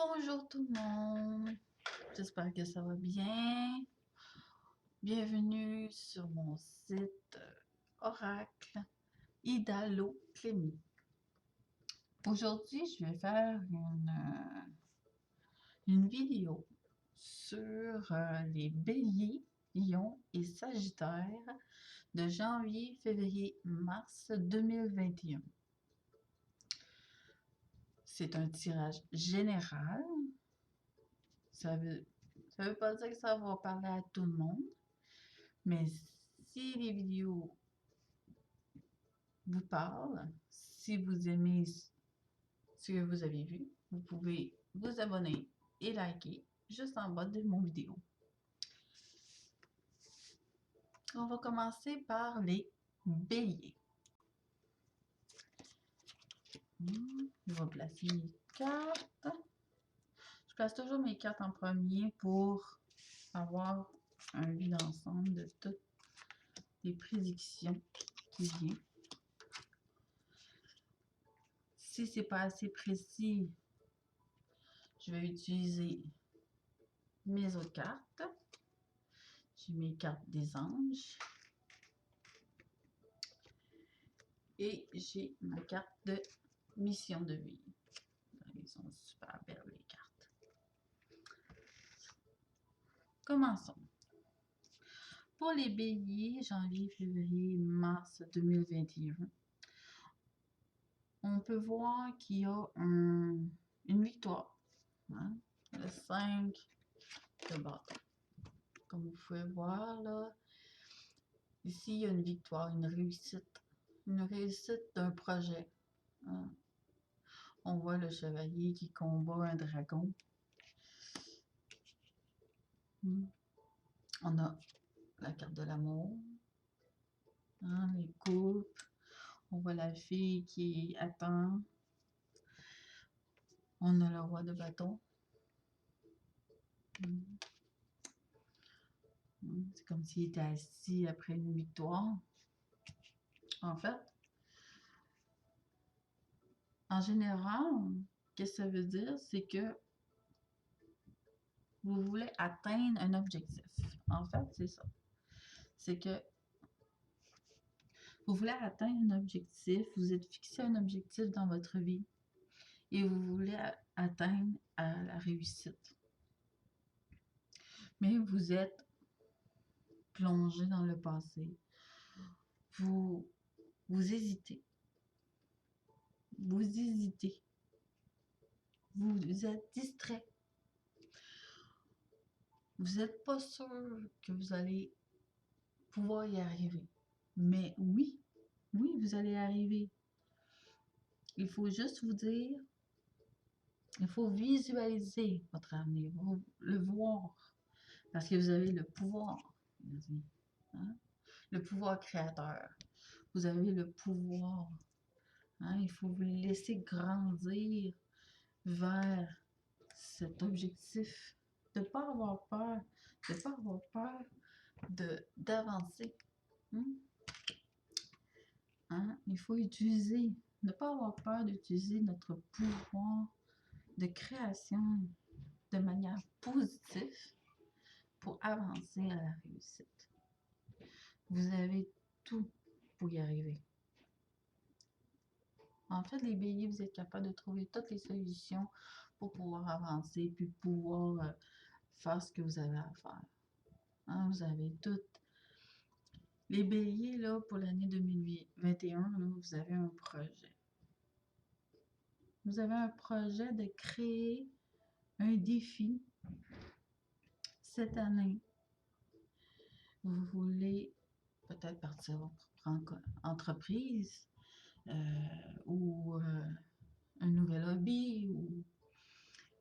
Bonjour tout le monde, j'espère que ça va bien. Bienvenue sur mon site Oracle Idalo Clémy. Aujourd'hui, je vais faire une vidéo sur les béliers, lions et sagittaires de janvier, février, mars 2021. C'est un tirage général. Ça veut pas dire que ça va parler à tout le monde, mais si les vidéos vous parlent, si vous aimez ce que vous avez vu, vous pouvez vous abonner et liker juste en bas de mon vidéo. On va commencer par les béliers. Je vais placer mes cartes. Je place toujours mes cartes en premier pour avoir un vue d'ensemble de toutes les prédictions qui viennent. Si c'est pas assez précis, je vais utiliser mes autres cartes. J'ai mes cartes des anges. Et j'ai ma carte de mission de vie. Ils sont super belles les cartes. Commençons. Pour les béliers, janvier, février, mars 2021, on peut voir qu'il y a une victoire. Hein? Le 5 de bâton. Comme vous pouvez voir là, ici il y a une victoire, une réussite d'un projet. Hein? On voit le chevalier qui combat un dragon. On a la carte de l'amour, hein, les couples. On voit la fille qui attend. On a le roi de bâton. C'est comme s'il était assis après une victoire. En fait, en général, qu'est-ce que ça veut dire? C'est que vous voulez atteindre un objectif. En fait, c'est ça. C'est que vous voulez atteindre un objectif, vous êtes fixé un objectif dans votre vie et vous voulez atteindre à la réussite. Mais vous êtes plongé dans le passé. Vous hésitez. Vous hésitez. Vous êtes distrait. Vous n'êtes pas sûr que vous allez pouvoir y arriver. Mais oui, vous allez y arriver. Il faut juste vous dire, il faut visualiser votre avenir, le voir. Parce que vous avez le pouvoir. Hein? Le pouvoir créateur. Vous avez le pouvoir. Hein? Il faut vous laisser grandir vers cet objectif. De ne pas avoir peur. De ne pas avoir peur d'avancer. Hein? Il faut utiliser, ne pas avoir peur d'utiliser notre pouvoir de création de manière positive pour avancer à la réussite. Vous avez tout pour y arriver. En fait, les béliers, vous êtes capable de trouver toutes les solutions pour pouvoir avancer, puis pouvoir faire ce que vous avez à faire. Hein, vous avez toutes. Les béliers, là, pour l'année 2021, là, vous avez un projet. Vous avez un projet de créer un défi cette année. Vous voulez peut-être partir votre propre entreprise ou un nouvel hobby. Ou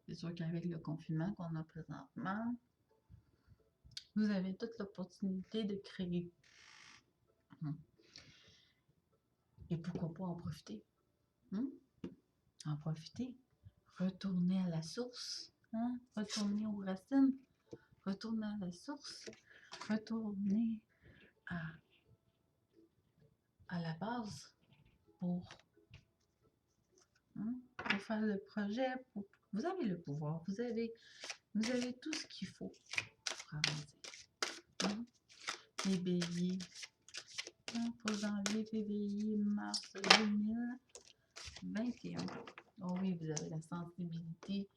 c'est sûr qu'avec le confinement qu'on a présentement, vous avez toute l'opportunité de créer. Et pourquoi pas en profiter? En profiter. Retourner à la source. Hein? Retourner aux racines. Retourner à la source. Retourner à la base pour faire le projet, pour Vous avez le pouvoir, vous avez tout ce qu'il faut pour avancer. Hein? Les béliers, hein, pour janvier, février, mars 2021. Oh oui, vous avez la sensibilité.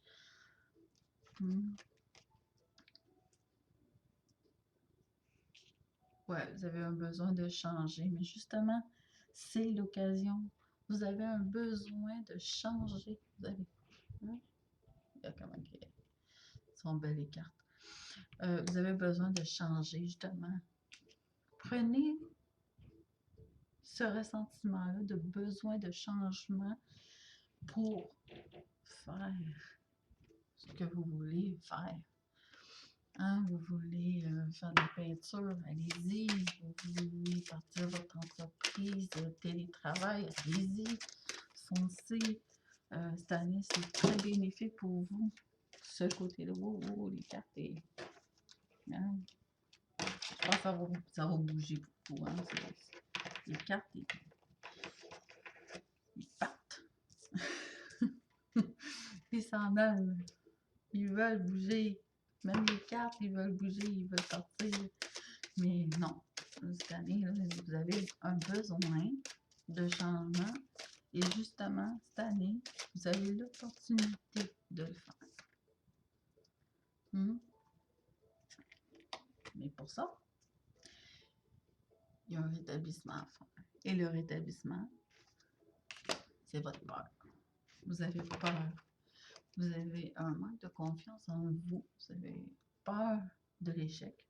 Ouais, vous avez un besoin de changer, mais justement, c'est l'occasion. Vous avez un besoin de changer. Vous avez... hein? Il y a comment qu'elles sont belles les cartes. Vous avez besoin de changer, justement. Prenez ce ressentiment-là de besoin de changement pour faire ce que vous voulez faire. Hein, vous voulez faire des peintures, allez-y. Vous voulez partir votre entreprise de télétravail, allez-y. Foncez. Cette année, c'est très bénéfique pour vous. Ce côté-là, les cartes, hein, je pense que ça va bouger beaucoup. Hein, les cartes, ils partent. Les sandales, ils veulent bouger. Même les cartes, ils veulent bouger, ils veulent sortir. Mais non, cette année, là, vous avez un besoin de changement. Et justement, cette année, vous avez l'opportunité de le faire. Mais pour ça, il y a un rétablissement à faire. Et le rétablissement, c'est votre peur. Vous avez peur. Vous avez un manque de confiance en vous. Vous avez peur de l'échec.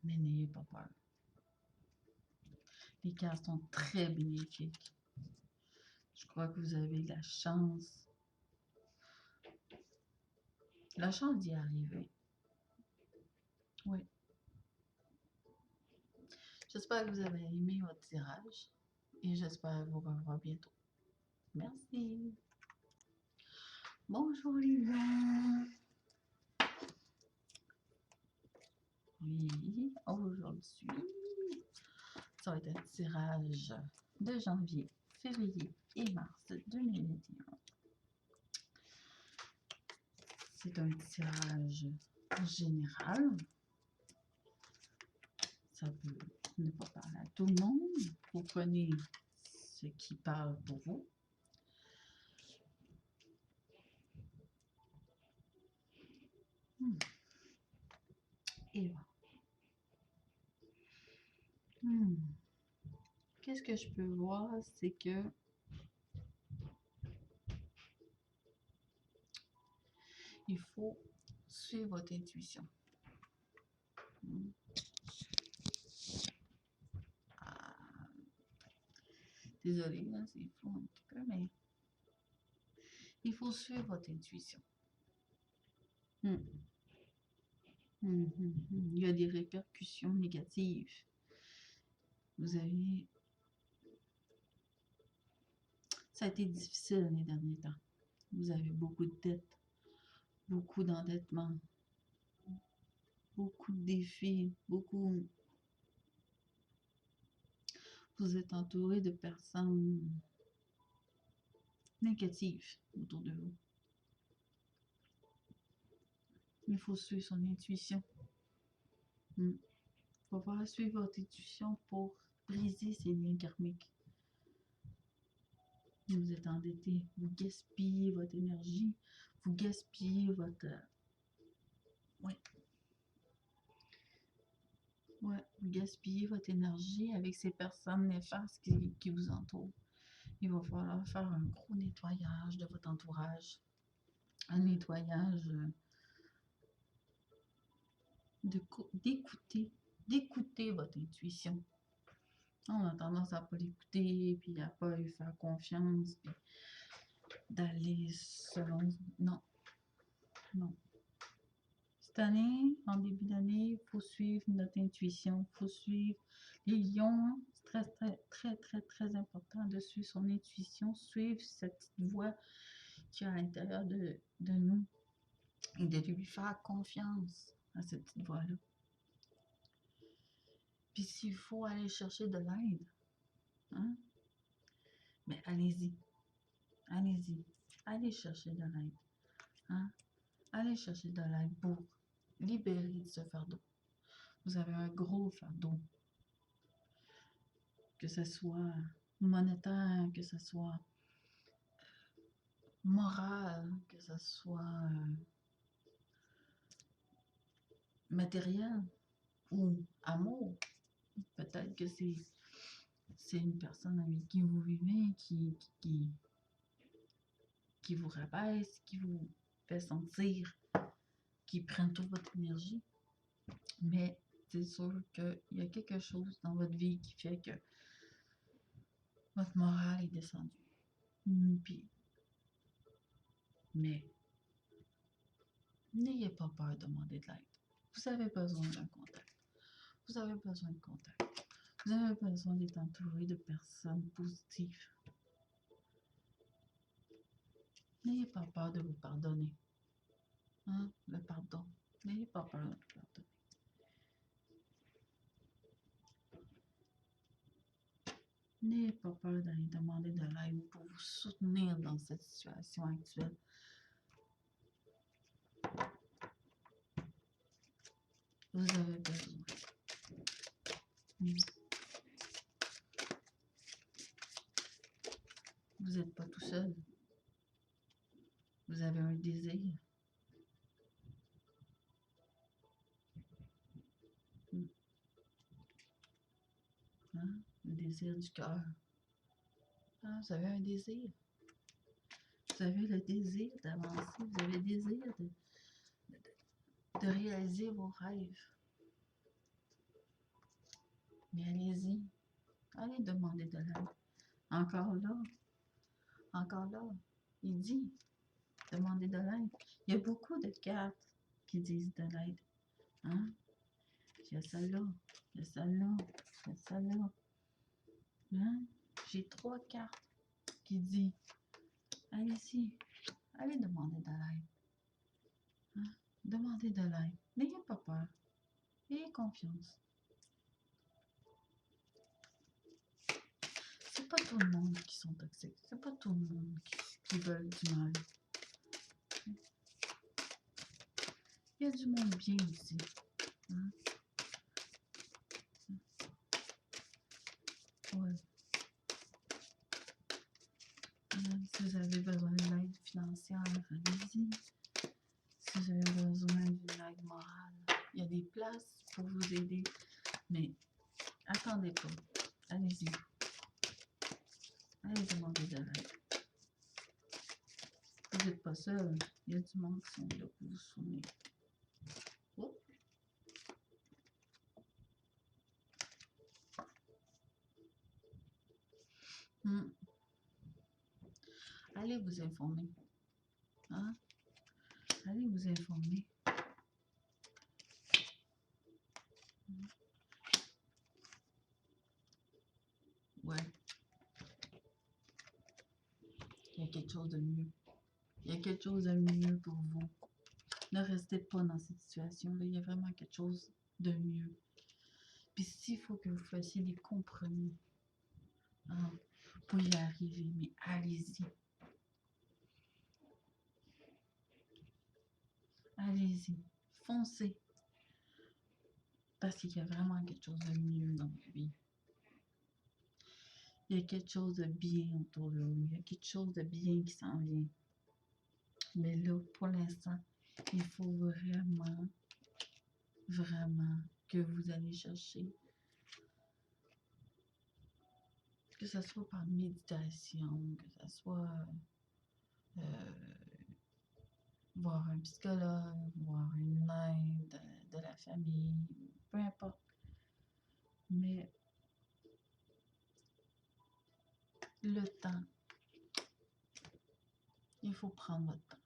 Mais n'ayez pas peur. Les cartes sont très bénéfiques. Je crois que vous avez la chance. La chance d'y arriver. Oui. J'espère que vous avez aimé votre tirage. Et j'espère vous revoir bientôt. Merci. Bonjour les lions. Oui, aujourd'hui, ça va être un tirage de janvier, février et mars 2021. C'est un tirage général. Ça peut ne pas parler à tout le monde. Vous prenez ce qui parle pour vous. Et voilà. Qu'est-ce que je peux voir, c'est que il faut suivre votre intuition. Désolée, là, c'est flou un petit peu, mais il faut suivre votre intuition. Il y a des répercussions négatives. Vous avez... Ça a été difficile les derniers temps. Vous avez beaucoup de dettes, beaucoup d'endettement, beaucoup de défis, beaucoup... Vous êtes entouré de personnes négatives autour de vous. Il faut suivre son intuition. Il faut falloir suivre votre intuition pour briser ces liens karmiques. Vous êtes endetté, vous gaspillez votre énergie, vous gaspillez votre... Ouais, vous gaspillez votre énergie avec ces personnes néfastes qui vous entourent. Il va falloir faire un gros nettoyage de votre entourage. Un nettoyage d'écouter votre intuition. On a tendance à ne pas l'écouter, puis à ne pas lui faire confiance, puis d'aller selon... Non. Non. Cette année, en début d'année, il faut suivre notre intuition, il faut suivre les lions. C'est très important de suivre son intuition, suivre cette petite voix qui est à l'intérieur de nous et de lui faire confiance à cette petite voix-là. Puis s'il faut aller chercher de l'aide, hein, mais allez-y, allez chercher de l'aide. Hein? Allez chercher de l'aide pour libérer de ce fardeau. Vous avez un gros fardeau, que ce soit monétaire, que ce soit moral, que ce soit matériel ou amour. Peut-être que c'est une personne avec qui vous vivez, qui vous rabaisse, qui vous fait sentir, qui prend toute votre énergie. Mais c'est sûr qu'il y a quelque chose dans votre vie qui fait que votre morale est descendue. Puis, mais n'ayez pas peur de demander de l'aide. Vous avez besoin d'un contact. Vous avez besoin de contact. Vous avez besoin d'être entouré de personnes positives. N'ayez pas peur de vous pardonner. Hein? Le pardon. N'ayez pas peur de vous pardonner. N'ayez pas peur d'aller demander de l'aide pour vous soutenir dans cette situation actuelle. Vous avez besoin. Vous n'êtes pas tout seul. Vous avez un désir. Hein? Le désir du cœur. Ah, vous avez un désir. Vous avez le désir d'avancer. Vous avez le désir de réaliser vos rêves. Mais allez-y. Allez demander de l'aide. Encore là, il dit, demandez de l'aide. Il y a beaucoup de cartes qui disent de l'aide. Hein? Il y a celle-là, il y a celle-là, il y a celle-là. Hein? J'ai 3 cartes qui disent, allez-y, allez demander de l'aide. Hein? Demandez de l'aide. N'ayez pas peur. Ayez confiance. C'est pas tout le monde qui sont toxiques. C'est pas tout le monde qui veulent du mal. Il y a du monde bien ici. Hein? Ouais. Si vous avez besoin d'une aide financière, allez-y. Si vous avez besoin d'une aide morale, il y a des places pour vous aider. Mais attendez pas. Allez-y. Allez demander de l'aide. Vous n'êtes pas seul. Il y a du monde qui sont là pour vous soutenir. Oh. Allez vous informer. Hein? Allez vous informer. Ouais. Il y a quelque chose de mieux. Il y a quelque chose de mieux pour vous. Ne restez pas dans cette situation-là. Il y a vraiment quelque chose de mieux. Puis s'il faut que vous fassiez des compromis hein, pour y arriver, mais allez-y. Allez-y. Foncez. Parce qu'il y a vraiment quelque chose de mieux dans votre vie. Il y a quelque chose de bien autour de vous. Il y a quelque chose de bien qui s'en vient. Mais là, pour l'instant, il faut vraiment, vraiment que vous allez chercher. Que ce soit par méditation, que ce soit voir un psychologue, voir une aide de la famille, peu importe. Mais le temps, il faut prendre votre temps.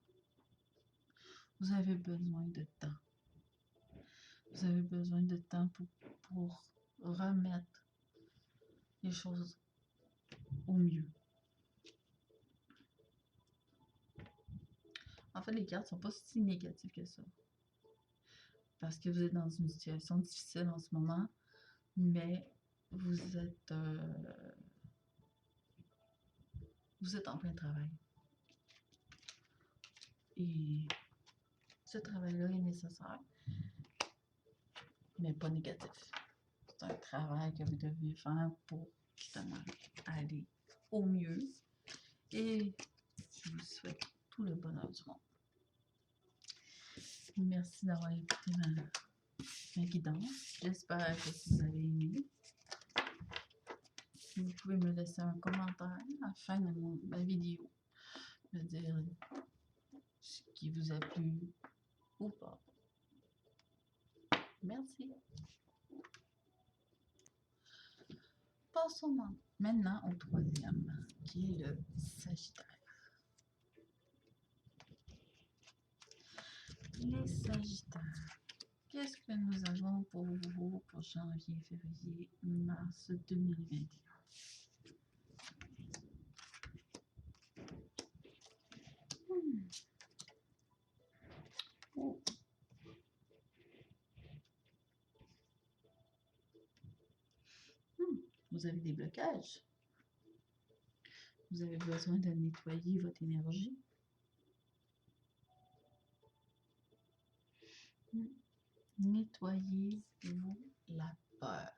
Vous avez besoin de temps. Vous avez besoin de temps pour remettre les choses au mieux. En fait, les cartes ne sont pas si négatives que ça. Parce que vous êtes dans une situation difficile en ce moment, mais vous êtes en plein travail. Et ce travail-là est nécessaire, mais pas négatif. C'est un travail que vous devez faire pour justement aller au mieux. Et je vous souhaite tout le bonheur du monde. Merci d'avoir écouté ma guidance. J'espère que vous avez aimé. Vous pouvez me laisser un commentaire à la fin de ma vidéo. Me dire ce qui vous a plu ou pas. Merci. Passons maintenant au troisième, qui est le Sagittaire. Les Sagittaires. Qu'est-ce que nous avons pour vous pour janvier, février, mars 2021? Oh. Vous avez des blocages. Vous avez besoin de nettoyer votre énergie. Nettoyez-vous la peur.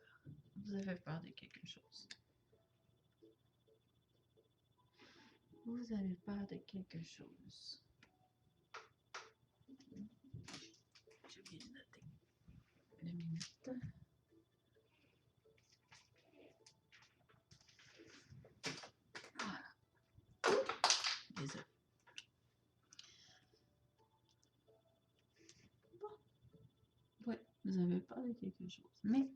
Vous avez peur de quelque chose. Vous avez peur de quelque chose. J'ai oublié de noter. Une minute. Voilà. Désolé. Bon. Oui, vous avez peur de quelque chose. Mais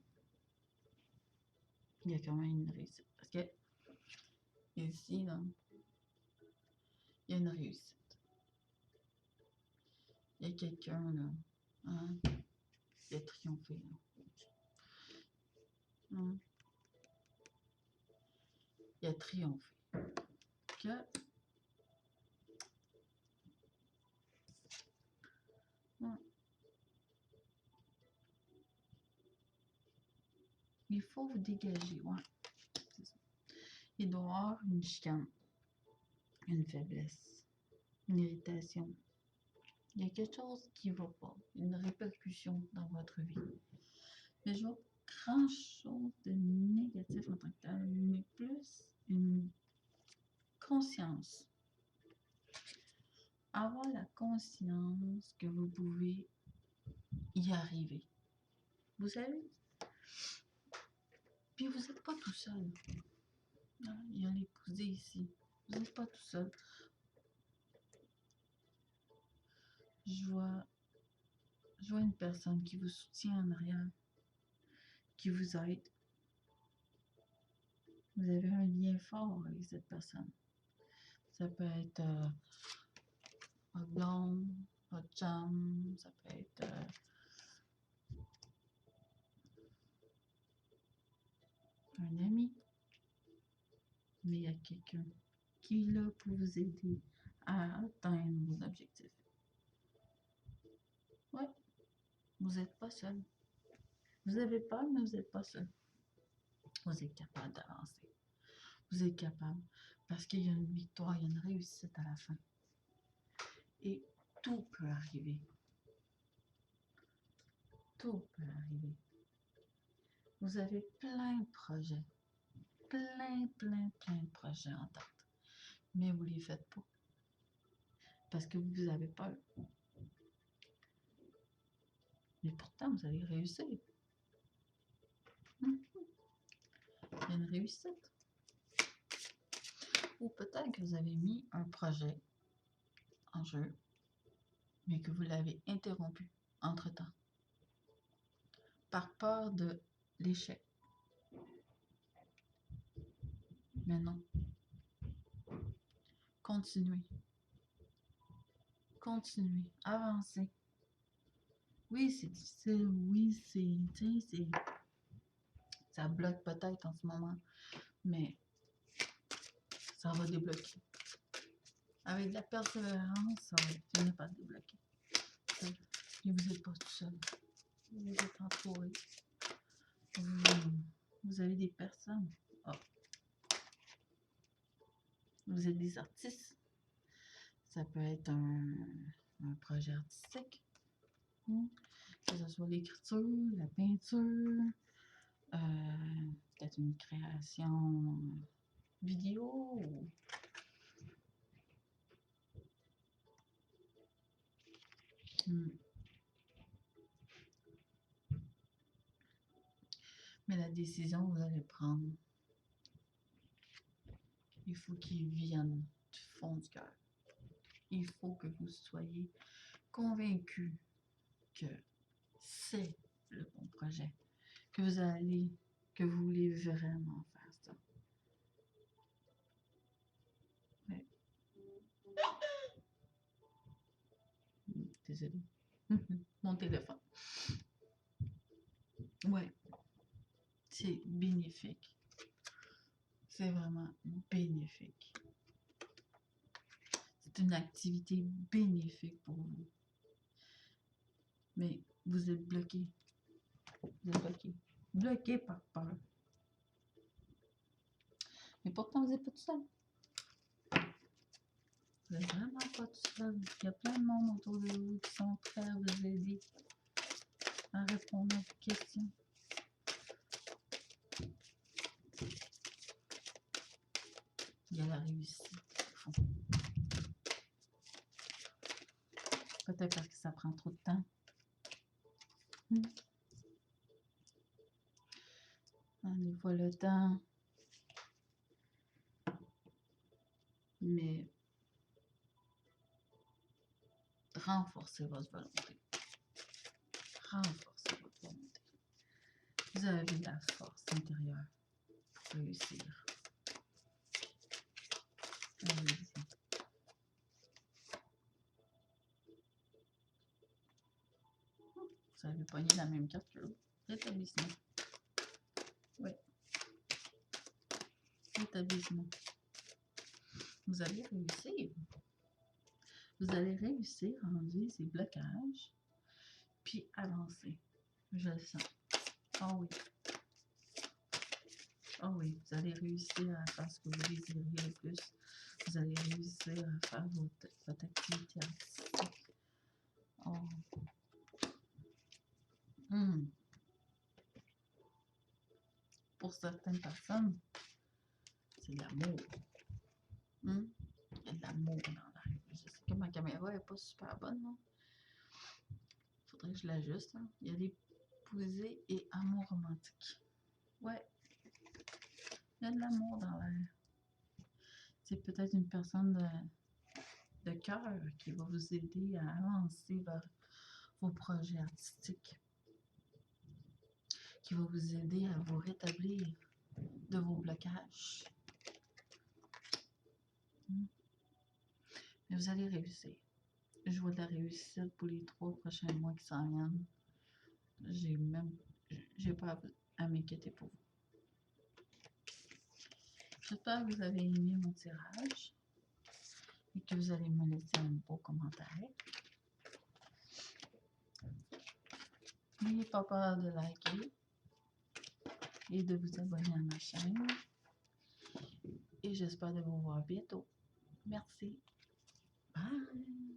il y a quand même une réussite. Parce que ici, là, il y a une réussite. Il y a quelqu'un là, hein, qui a triomphé. Hein. Il a triomphé. Que hein, il faut vous dégager. Ouais, c'est ça. Il doit y avoir une chicane, une faiblesse, une irritation. Il y a quelque chose qui ne va pas, une répercussion dans votre vie. Mais je vois pas grand chose de négatif en tant que tel, mais plus une conscience. Avoir la conscience que vous pouvez y arriver. Vous savez? Puis vous n'êtes pas tout seul. Il y a l'épousé ici. Vous n'êtes pas tout seul. Je vois une personne qui vous soutient en arrière, qui vous aide. Vous avez un lien fort avec cette personne. Ça peut être un blonde, votre chum, ça peut être un ami. Mais il y a quelqu'un qui est là pour vous aider à atteindre vos objectifs. Oui, vous n'êtes pas seul. Vous avez peur, mais vous n'êtes pas seul. Vous êtes capable d'avancer. Vous êtes capable parce qu'il y a une victoire, il y a une réussite à la fin. Et tout peut arriver. Tout peut arriver. Vous avez plein de projets. Plein de projets en tête. Mais vous ne les faites pas. Parce que vous avez peur. Mais pourtant, vous allez réussir. Il y a une réussite. Ou peut-être que vous avez mis un projet en jeu, mais que vous l'avez interrompu entre-temps. Par peur de l'échec. Mais non. Continuez. Continuez. Avancez. Oui, c'est difficile. Oui, ça bloque peut-être en ce moment. Mais ça va débloquer. Avec de la persévérance, ça va finir par se débloquer. Et vous n'êtes pas tout seul. Vous êtes entouré. Vous avez des personnes. Oh. Vous êtes des artistes. Ça peut être un projet artistique, que ce soit l'écriture, la peinture, peut-être une création vidéo. Mais la décision que vous allez prendre, il faut qu'il vienne du fond du cœur. Il faut que vous soyez convaincu que c'est le bon projet, que vous voulez vraiment faire ça. Ouais. Désolée. Mon téléphone. Ouais. C'est bénéfique. C'est vraiment bénéfique. C'est une activité bénéfique pour vous. Mais vous êtes bloqué. Vous êtes bloqué. Bloqué par peur. Mais pourtant, vous n'êtes pas tout seul. Vous n'êtes vraiment pas tout seul. Il y a plein de monde autour de vous qui sont prêts à vous aider à répondre à vos questions. Il y a la réussite. Peut-être parce que ça prend trop de temps. Des fois le temps. Mais renforcez votre volonté. Renforcez votre volonté. Vous avez de la force intérieure pour réussir. Allez-y. Vous avez pogné la même carte que l'autre. Rétablissement. Oui. Rétablissement. Vous allez réussir. Vous allez réussir à enlever ces blocages, puis avancer. Je le sens. Oh oui. Oh oui, vous allez réussir à faire ce que vous désirez le plus. Vous allez réussir à faire votre activité artistique. Oh. Pour certaines personnes, c'est l'amour. Il y a de l'amour dans l'air. Je sais que ma caméra n'est pas super bonne, non? Faudrait que je l'ajuste. Hein? Il y a des poésies et amour romantique. Ouais. Il y a de l'amour dans l'air. C'est peut-être une personne de cœur qui va vous aider à avancer vers vos projets artistiques, qui va vous aider à vous rétablir de vos blocages. Mais vous allez réussir. Je vois de la réussite pour les 3 prochains mois qui s'en viennent. J'ai pas à m'inquiéter pour vous. J'espère que vous avez aimé mon tirage et que vous allez me laisser un beau commentaire. N'ayez pas peur de liker et de vous abonner à ma chaîne. Et j'espère de vous voir bientôt. Merci. Bye.